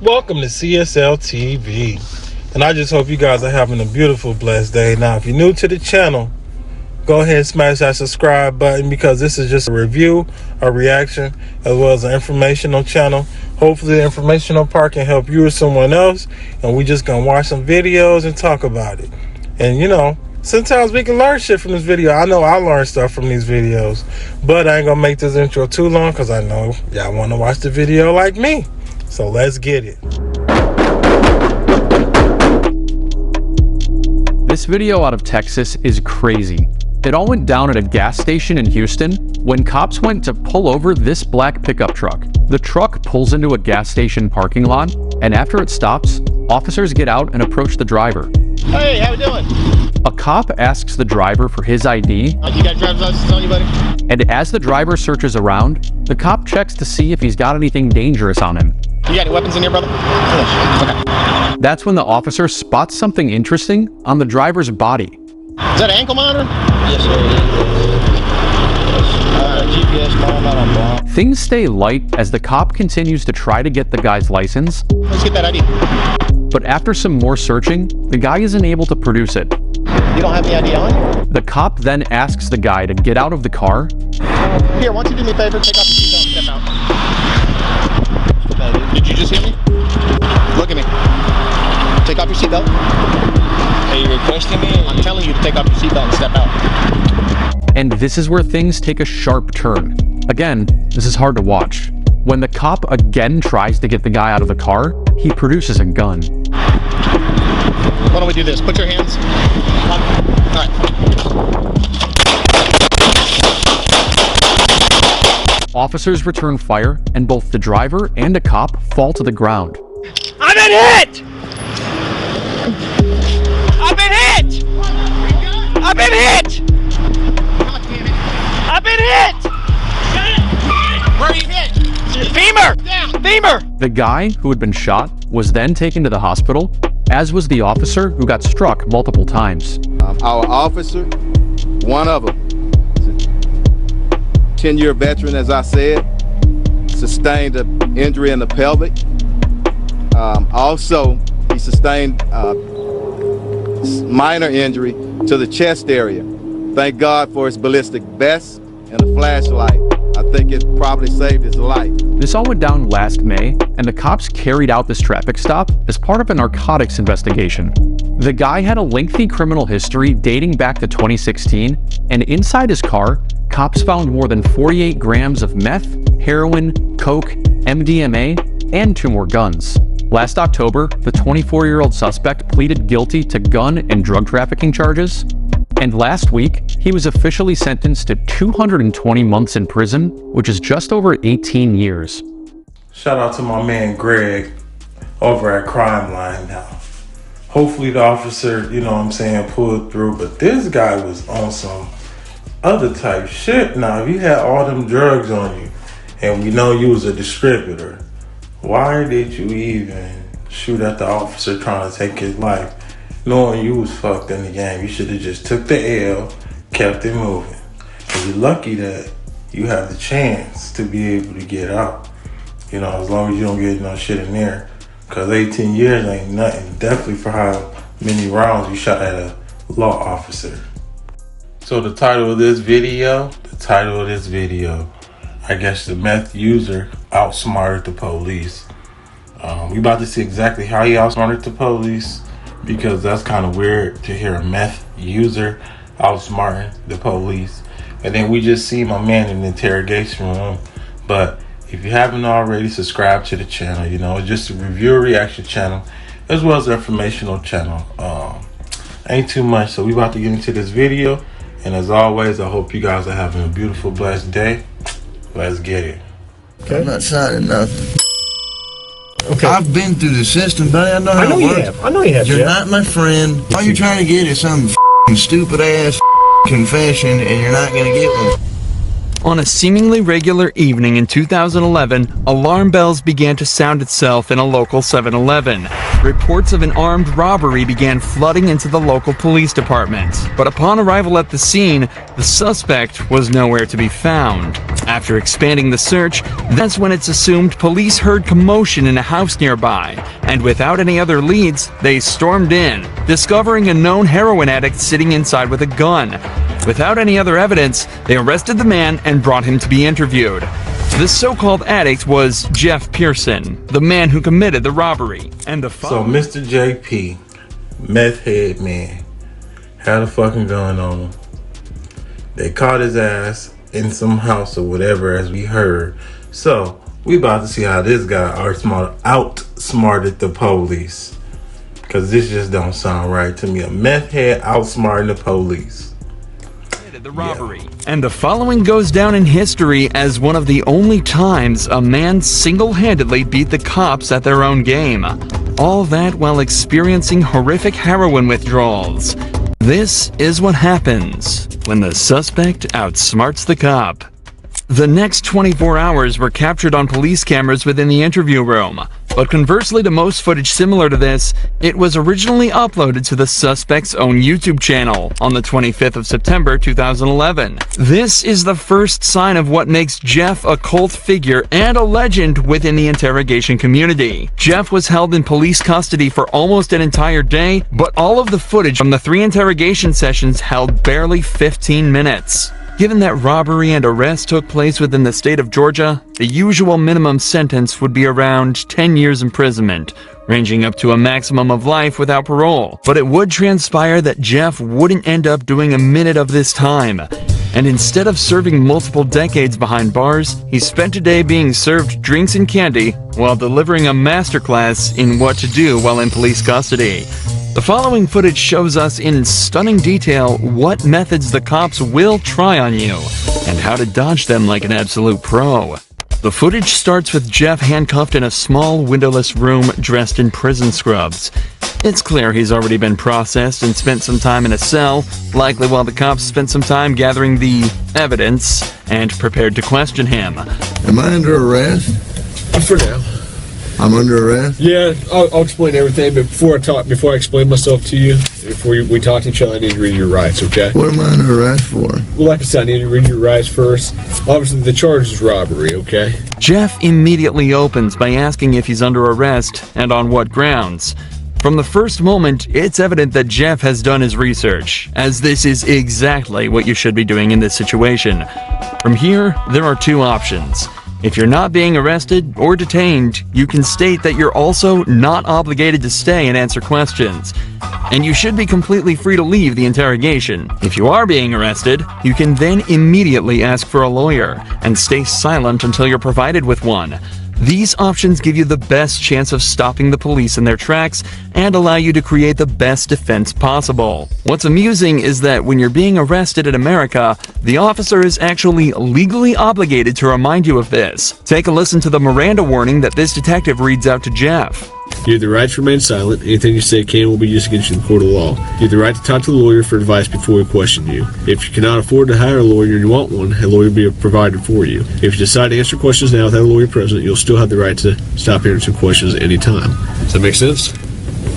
Welcome to CSL TV, and I just hope you guys are having a beautiful, blessed day. Now, if you're new to the channel, go ahead and smash that subscribe button because this is just a review, a reaction, as well as an informational channel. Hopefully the informational part can help you or someone else, and we just gonna watch some videos and talk about it. And you know, sometimes we can learn shit from this video. I know I learned stuff from these videos, but I ain't gonna make this intro too long because I know y'all want to watch the video like me. So let's get it. This video out of Texas is crazy. It all went down at a gas station in Houston when cops went to pull over this black pickup truck. The truck pulls into a gas station parking lot, and after it stops, officers get out and approach the driver. Hey, how we doing? A cop asks the driver for his ID. You got driver's license on you, buddy? And as the driver searches around, the cop checks to see if he's got anything dangerous on him. You got any weapons in here, brother? Okay. That's when the officer spots something interesting on the driver's body. Is that an ankle monitor? Yes, sir. GPS monitor on block. Things stay light as the cop continues to try to get the guy's license. Let's get that ID. But after some more searching, the guy isn't able to produce it. You don't have the ID on you? The cop then asks the guy to get out of the car. Here, why don't you do me a favor? Take off your seatbelt and step out. Did you just hear me? Look at me. Take off your seatbelt. Are you requesting me? I'm telling you to take off your seatbelt and step out. And this is where things take a sharp turn. Again, this is hard to watch. When the cop again tries to get the guy out of the car, he produces a gun. Why don't we do this? Put your hands up. All right. Officers return fire, and both the driver and a cop fall to the ground. I've been hit! I've been hit! I've been hit! God damn it. I've been hit! Where are you hit? Femur! Down. Femur! The guy who had been shot was then taken to the hospital, as was the officer who got struck multiple times. Our officer, one of them, 10-year veteran, as I said, sustained an injury in the pelvic. Also, he sustained minor injury to the chest area. Thank God for his ballistic vest and a flashlight. I think it probably saved his life. This all went down last May, and the cops carried out this traffic stop as part of a narcotics investigation. The guy had a lengthy criminal history dating back to 2016, and inside his car, cops found more than 48 grams of meth, heroin, coke, MDMA, and 2 more guns. Last October, the 24-year-old suspect pleaded guilty to gun and drug trafficking charges. And last week, he was officially sentenced to 220 months in prison, which is just over 18 years. Shout out to my man Greg over at Crime Line now. Hopefully the officer, you know what I'm saying, pulled through, but this guy was on some other type shit. Now, if you had all them drugs on you, and we know you was a distributor, why did you even shoot at the officer trying to take his life? Knowing you was fucked in the game, you should have just took the L, kept it moving. And you're lucky that you have the chance to be able to get out. You know, as long as you don't get no shit in there. Cause 18 years ain't nothing. Definitely for how many rounds you shot at a law officer. So the title of this video, I guess the meth user outsmarted the police. We about to see exactly how he outsmarted the police, because that's kind of weird to hear a meth user outsmarting the police. And then we just see my man in the interrogation room. But if you haven't already, subscribe to the channel. You know, it's just a review reaction channel as well as an informational channel. Ain't too much, so we about to get into this video. And as always, I hope you guys are having a beautiful, blessed day. Let's get it. Okay. I'm not signing nothing. Okay. I've been through the system, buddy. I know how it works. I know you have. You're Jeff. not my friend. All you're trying to get is some stupid ass confession, and you're not gonna get one. On a seemingly regular evening in 2011, alarm bells began to sound itself in a local 7-Eleven. reports of an armed robbery began flooding into the local police department. But upon arrival at the scene, the suspect was nowhere to be found. After expanding the search, that's when it's assumed police heard commotion in a house nearby, and without any other leads, they stormed in, discovering a known heroin addict sitting inside with a gun. Without any other evidence, they arrested the man and brought him to be interviewed. This so-called addict was Jeff Pearson, the man who committed the robbery. And the So Mr. JP, meth head man, had a fucking gun on him. They caught his ass in some house or whatever, as we heard. So we about to see how this guy outsmarted the police, because this just don't sound right to me. A meth head outsmarting the police. The robbery. And the following goes down in history as one of the only times a man single-handedly beat the cops at their own game. All that while experiencing horrific heroin withdrawals. This is what happens when the suspect outsmarts the cop. The next 24 hours were captured on police cameras within the interview room. But conversely to most footage similar to this, it was originally uploaded to the suspect's own YouTube channel on the 25th of September 2011. This is the first sign of what makes Jeff a cult figure and a legend within the interrogation community. Jeff was held in police custody for almost an entire day, but all of the footage from the 3 interrogation sessions held barely 15 minutes. Given that robbery and arrest took place within the state of Georgia, the usual minimum sentence would be around 10 years imprisonment, ranging up to a maximum of life without parole. But it would transpire that Jeff wouldn't end up doing a minute of this time. And instead of serving multiple decades behind bars, he spent a day being served drinks and candy while delivering a masterclass in what to do while in police custody. The following footage shows us in stunning detail what methods the cops will try on you, and how to dodge them like an absolute pro. The footage starts with Jeff handcuffed in a small windowless room dressed in prison scrubs. It's clear he's already been processed and spent some time in a cell, likely while the cops spent some time gathering the evidence and prepared to question him. Am I under arrest? For now. I'm under arrest? Yeah, I'll explain everything, but before I explain myself to you, before we talk to each other, I need to read your rights, okay? What am I under arrest for? Well, like I said, I need to read your rights first. Obviously, the charge is robbery, okay? Jeff immediately opens by asking if he's under arrest and on what grounds. From the first moment, it's evident that Jeff has done his research, as this is exactly what you should be doing in this situation. From here, there are 2 options. If you're not being arrested or detained, you can state that you're also not obligated to stay and answer questions, and you should be completely free to leave the interrogation. If you are being arrested, you can then immediately ask for a lawyer and stay silent until you're provided with one. These options give you the best chance of stopping the police in their tracks and allow you to create the best defense possible. What's amusing is that when you're being arrested in America, the officer is actually legally obligated to remind you of this. Take a listen to the Miranda warning that this detective reads out to Jeff. You have the right to remain silent. Anything you say can will be used against you in the court of law. You have the right to talk to the lawyer for advice before we question you. If you cannot afford to hire a lawyer and you want one, a lawyer will be provided for you. If you decide to answer questions now without a lawyer present, you'll still have the right to stop answering questions at any time. Does that make sense?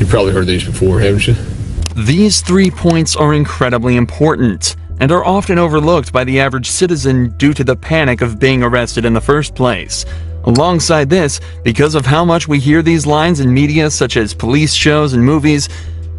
You've probably heard these before, haven't you? These 3 points are incredibly important and are often overlooked by the average citizen due to the panic of being arrested in the first place. Alongside this, because of how much we hear these lines in media such as police shows and movies,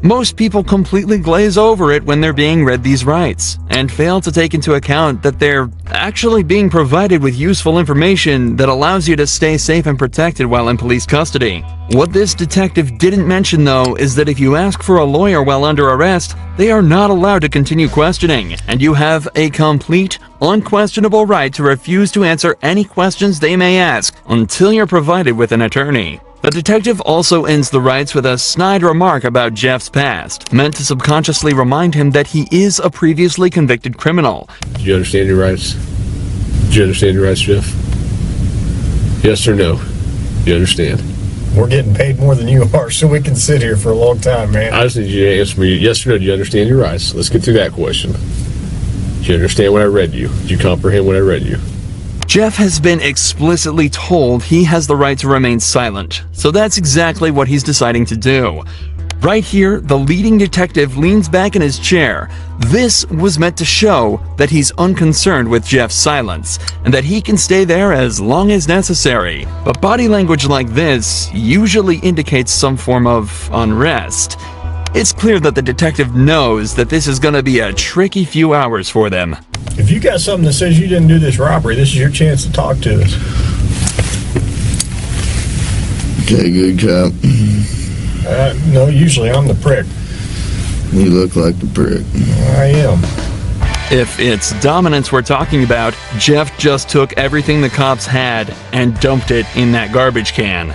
most people completely glaze over it when they're being read these rights, and fail to take into account that they're actually being provided with useful information that allows you to stay safe and protected while in police custody. What this detective didn't mention, though, is that if you ask for a lawyer while under arrest, they are not allowed to continue questioning, and you have a complete, unquestionable right to refuse to answer any questions they may ask until you're provided with an attorney. The detective also ends the rights with a snide remark about Jeff's past, meant to subconsciously remind him that he is a previously convicted criminal. Do you understand your rights? Do you understand your rights, Jeff? Yes or no? You understand? We're getting paid more than you are, so we can sit here for a long time, man. I just need you to answer me yes or no. Do you understand your rights? Let's get through that question. Do you understand what I read you? Did you comprehend what I read you? Jeff has been explicitly told he has the right to remain silent, so that's exactly what he's deciding to do. Right here, the leading detective leans back in his chair. This was meant to show that he's unconcerned with Jeff's silence, and that he can stay there as long as necessary. But body language like this usually indicates some form of unrest. It's clear that the detective knows that this is going to be a tricky few hours for them. If you got something that says you didn't do this robbery, this is your chance to talk to us. Okay, good cop. No, usually I'm the prick. You look like the prick. I am. If it's dominance we're talking about, Jeff just took everything the cops had and dumped it in that garbage can.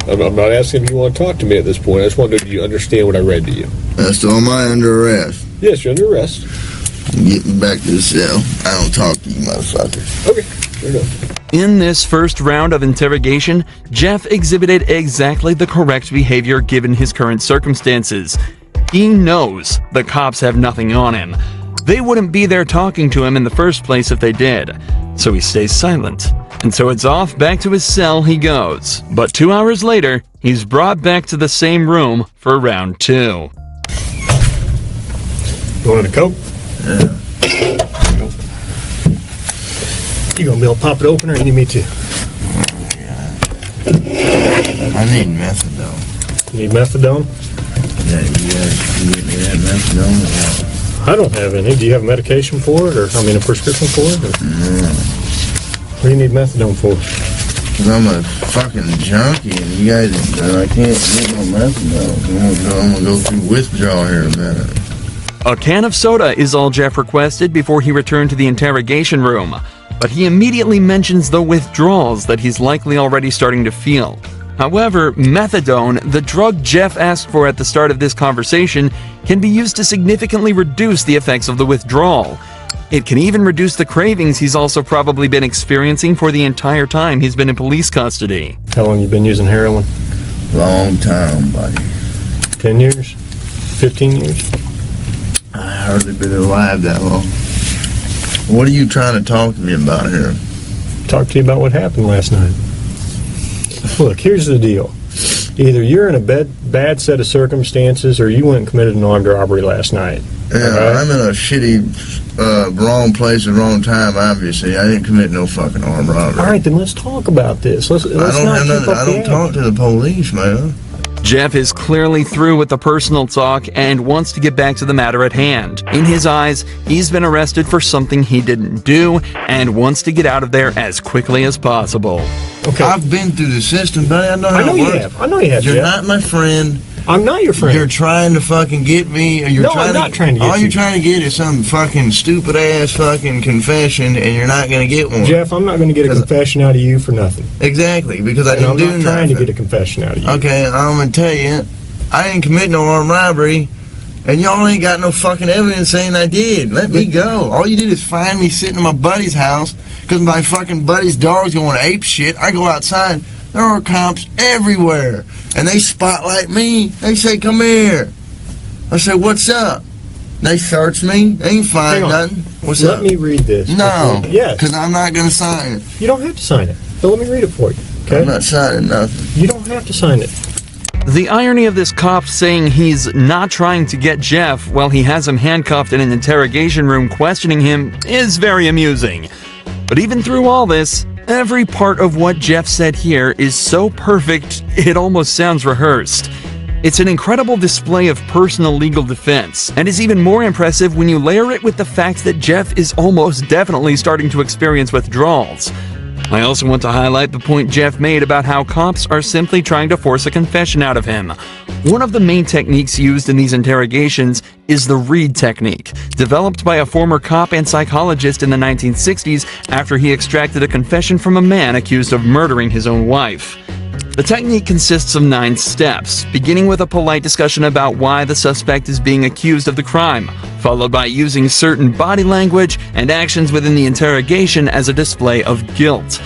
I'm not asking if you want to talk to me at this point. I just want to know if you understand what I read to you. That's all my under arrest. Yes, you're under arrest. I'm getting back to the cell. I don't talk to you motherfuckers. Okay, fair enough. In this first round of interrogation, Jeff exhibited exactly the correct behavior given his current circumstances. He knows the cops have nothing on him. They wouldn't be there talking to him in the first place if they did. So he stays silent. And so it's off back to his cell he goes. But 2 hours later, he's brought back to the same room for round 2. You wanted a Coke? Yeah. You gonna be able to pop it open or you need me to? I need methadone. You need methadone? Yeah, you guys can get me that methadone. I don't have any. Do you have medication for it, or a prescription for it? Or? No. What do you need methadone for? Because I'm a fucking junkie, and you guys, I can't get no methadone. I'm gonna go through withdrawal here in a minute. A can of soda is all Jeff requested before he returned to the interrogation room. But he immediately mentions the withdrawals that he's likely already starting to feel. However, methadone, the drug Jeff asked for at the start of this conversation, can be used to significantly reduce the effects of the withdrawal. It can even reduce the cravings he's also probably been experiencing for the entire time he's been in police custody. How long you been using heroin? Long time, buddy. 10 years? 15 years? I hardly been alive that long. What are you trying to talk to me about here? Talk to you about what happened last night. Look, here's the deal. Either you're in a bad set of circumstances or you went and committed an armed robbery last night. Yeah, right? I'm in a shitty, wrong place at the wrong time, obviously. I didn't commit no fucking armed robbery. All right, then let's talk about this. Let's I don't talk to the police, man. Jeff is clearly through with the personal talk and wants to get back to the matter at hand. In his eyes, he's been arrested for something he didn't do and wants to get out of there as quickly as possible. Okay. I've been through the system, buddy. I know how I know it you works. have. I know you have, You're Jeff. not my friend. I'm not your friend. You're trying to fucking get me. Or No, I'm not trying to get all you. you're trying to get is some fucking stupid ass fucking confession, and you're not going to get one. Jeff, I'm not going to get a confession out of you for nothing. Exactly, because I And didn't I'm do not nothing. trying to get a confession out of you. Okay, I'm going to tell you, I didn't commit no armed robbery, and y'all ain't got no fucking evidence saying I did. Let me go. All you did is find me sitting in my buddy's house because my fucking buddy's dog's going ape shit. I go outside, there are cops everywhere, and they spotlight me. They say, come here. I say, what's up? They search me. They ain't find Hang on. nothing. What's Let up? me read this. No. Yes. Because I'm not going to sign it. You don't have to sign it. But let me read it for you. Okay? I'm not signing nothing. You don't have to sign it. The irony of this cop saying he's not trying to get Jeff while he has him handcuffed in an interrogation room questioning him is very amusing. But even through all this, every part of what Jeff said here is so perfect, it almost sounds rehearsed. It's an incredible display of personal legal defense, and is even more impressive when you layer it with the fact that Jeff is almost definitely starting to experience withdrawals. I also want to highlight the point Jeff made about how cops are simply trying to force a confession out of him. One of the main techniques used in these interrogations is the Reed technique, developed by a former cop and psychologist in the 1960s after he extracted a confession from a man accused of murdering his own wife. The technique consists of 9 steps, beginning with a polite discussion about why the suspect is being accused of the crime, followed by using certain body language and actions within the interrogation as a display of guilt.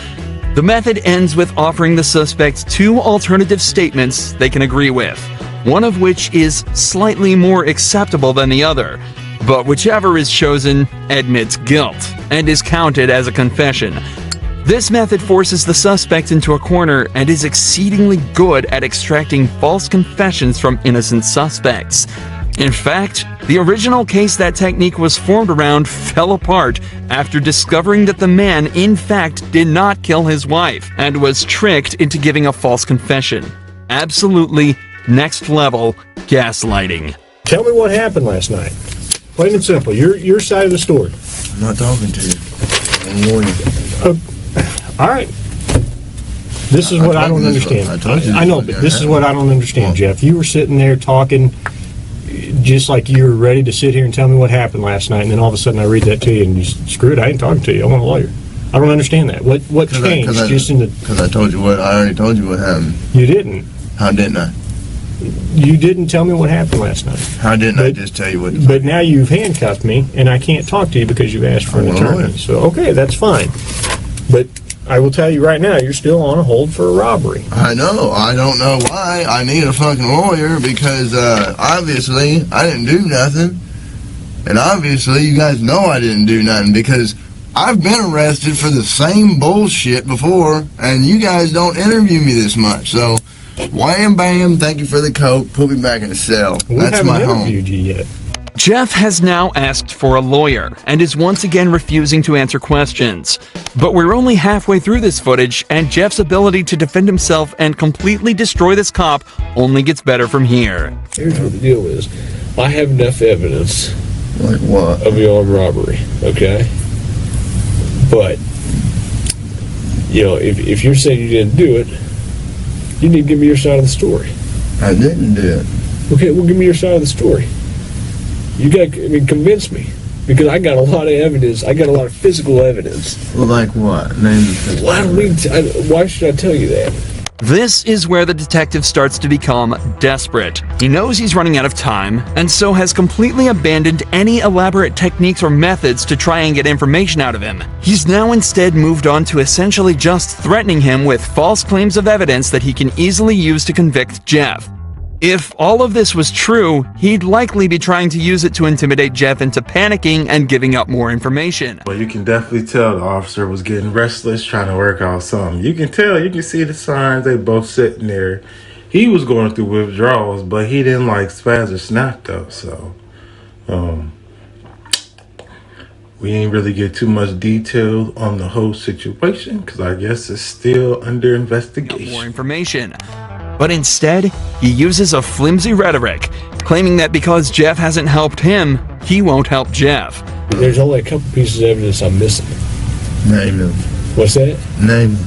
The method ends with offering the suspect 2 alternative statements they can agree with, one of which is slightly more acceptable than the other, but whichever is chosen admits guilt and is counted as a confession. This method forces the suspect into a corner and is exceedingly good at extracting false confessions from innocent suspects. In fact, the original case that technique was formed around fell apart after discovering that the man, in fact, did not kill his wife and was tricked into giving a false confession. Absolutely next level gaslighting. Tell me what happened last night. Plain and simple. Your side of the story. I'm not talking to you. I'm warning you. All right. This is what I don't understand. I know, but this is what I don't understand, Jeff. You were sitting there talking just like you were ready to sit here and tell me what happened last night, and then all of a sudden I read that to you and you screw it, I ain't talking to you. I want a lawyer. I don't understand that. What changed? Because I told you what. I already told you what happened. You didn't. How didn't I? You didn't tell me what happened last night. How didn't I just tell you what? But now you've handcuffed me, and I can't talk to you because you've asked for an attorney. So, okay, that's fine. But I will tell you right now, you're still on a hold for a robbery. I know. I don't know why. I need a fucking lawyer because obviously I didn't do nothing. And obviously you guys know I didn't do nothing because I've been arrested for the same bullshit before, and you guys don't interview me this much. So, wham bam, thank you for the coke, put me back in the cell. That's my home. We haven't interviewed you yet. Jeff has now asked for a lawyer and is once again refusing to answer questions. But we're only halfway through this footage, and Jeff's ability to defend himself and completely destroy this cop only gets better from here. Here's what the deal is. I have enough evidence Like what? of the armed robbery, okay? But, you know, if you're saying you didn't do it, you need to give me your side of the story. I didn't do it. Okay, well, give me your side of the story. You got to convince me, because I got a lot of evidence. I got a lot of physical evidence. Well, like what? Name the physical. Well, I don't need why should I tell you that? This is where the detective starts to become desperate. He knows he's running out of time, and so has completely abandoned any elaborate techniques or methods to try and get information out of him. He's now instead moved on to essentially just threatening him with false claims of evidence that he can easily use to convict Jeff. If all of this was true, he'd likely be trying to use it to intimidate Jeff into panicking and giving up more information. But you can definitely tell the officer was getting restless, trying to work out something. You can tell, you can see the signs, they both sitting there. He was going through withdrawals, but he didn't like spaz or snap though, so we ain't really get too much detail on the whole situation because I guess it's still under investigation. More information. But instead, he uses a flimsy rhetoric, claiming that because Jeff hasn't helped him, he won't help Jeff. There's only a couple pieces of evidence I'm missing. Name them. What's that? Name them.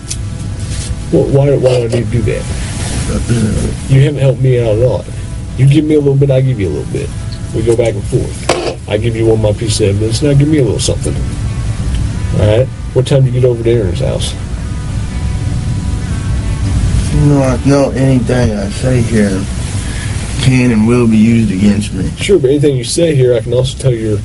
Well, why do I need to do that? You haven't helped me out a lot. You give me a little bit, I give you a little bit. We go back and forth. I give you one of my pieces of evidence, now give me a little something. All right? What time do you get over to Aaron's house? No, anything I say here can and will be used against me. Sure, but anything you say here, I can also tell your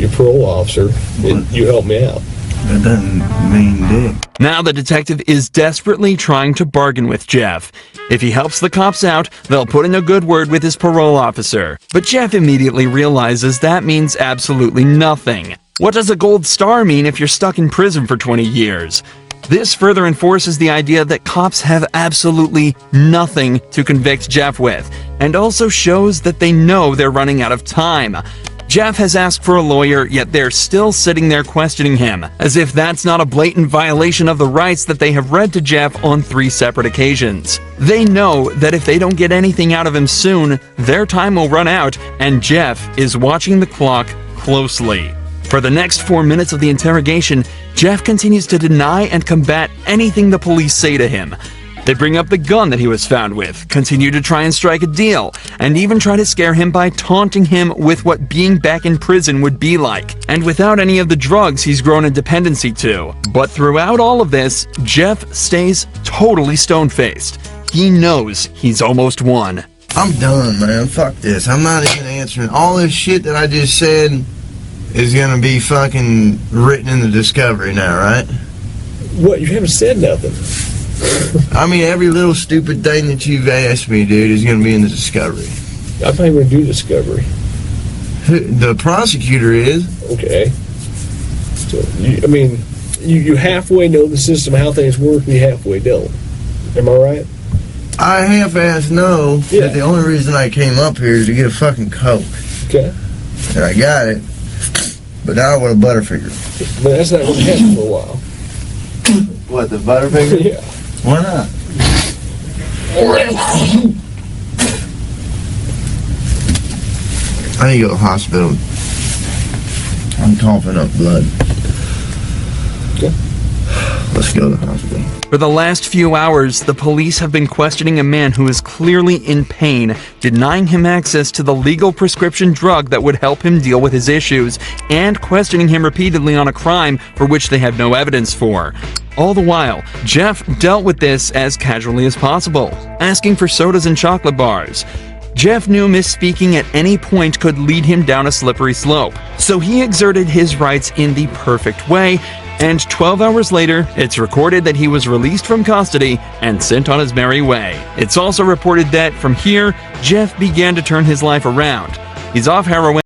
parole officer that you help me out. That doesn't mean dick. Now the detective is desperately trying to bargain with Jeff. If he helps the cops out, they'll put in a good word with his parole officer. But Jeff immediately realizes that means absolutely nothing. What does a gold star mean if you're stuck in prison for 20 years? This further enforces the idea that cops have absolutely nothing to convict Jeff with, and also shows that they know they're running out of time. Jeff has asked for a lawyer, yet they're still sitting there questioning him, as if that's not a blatant violation of the rights that they have read to Jeff on 3 separate occasions. They know that if they don't get anything out of him soon, their time will run out, and Jeff is watching the clock closely. For the next 4 minutes of the interrogation, Jeff continues to deny and combat anything the police say to him. They bring up the gun that he was found with, continue to try and strike a deal, and even try to scare him by taunting him with what being back in prison would be like, and without any of the drugs he's grown a dependency to. But throughout all of this, Jeff stays totally stone-faced. He knows he's almost won. I'm done, man. Fuck this. I'm not even answering. All this shit that I just said is gonna be fucking written in the discovery now, right? What? You haven't said nothing. I mean, every little stupid thing that you've asked me, dude, is gonna be in the discovery. I'm not even gonna do discovery. The prosecutor is. Okay. So, I mean, you halfway know the system, how things work, and you halfway don't. Am I right? I half-ass know that the only reason I came up here is to get a fucking Coke. Okay. And I got it, but now I want a Butterfinger. But that's not going to happen for a while. What, the Butterfinger? Yeah. Why not? I need to go to the hospital. I'm coughing up blood. Okay. Let's go to the hospital. For the last few hours, the police have been questioning a man who is clearly in pain, denying him access to the legal prescription drug that would help him deal with his issues, and questioning him repeatedly on a crime for which they have no evidence for. All the while, Jeff dealt with this as casually as possible, asking for sodas and chocolate bars. Jeff knew misspeaking at any point could lead him down a slippery slope, so he exerted his rights in the perfect way, and 12 hours later, it's recorded that he was released from custody and sent on his merry way. It's also reported that from here, Jeff began to turn his life around. He's off heroin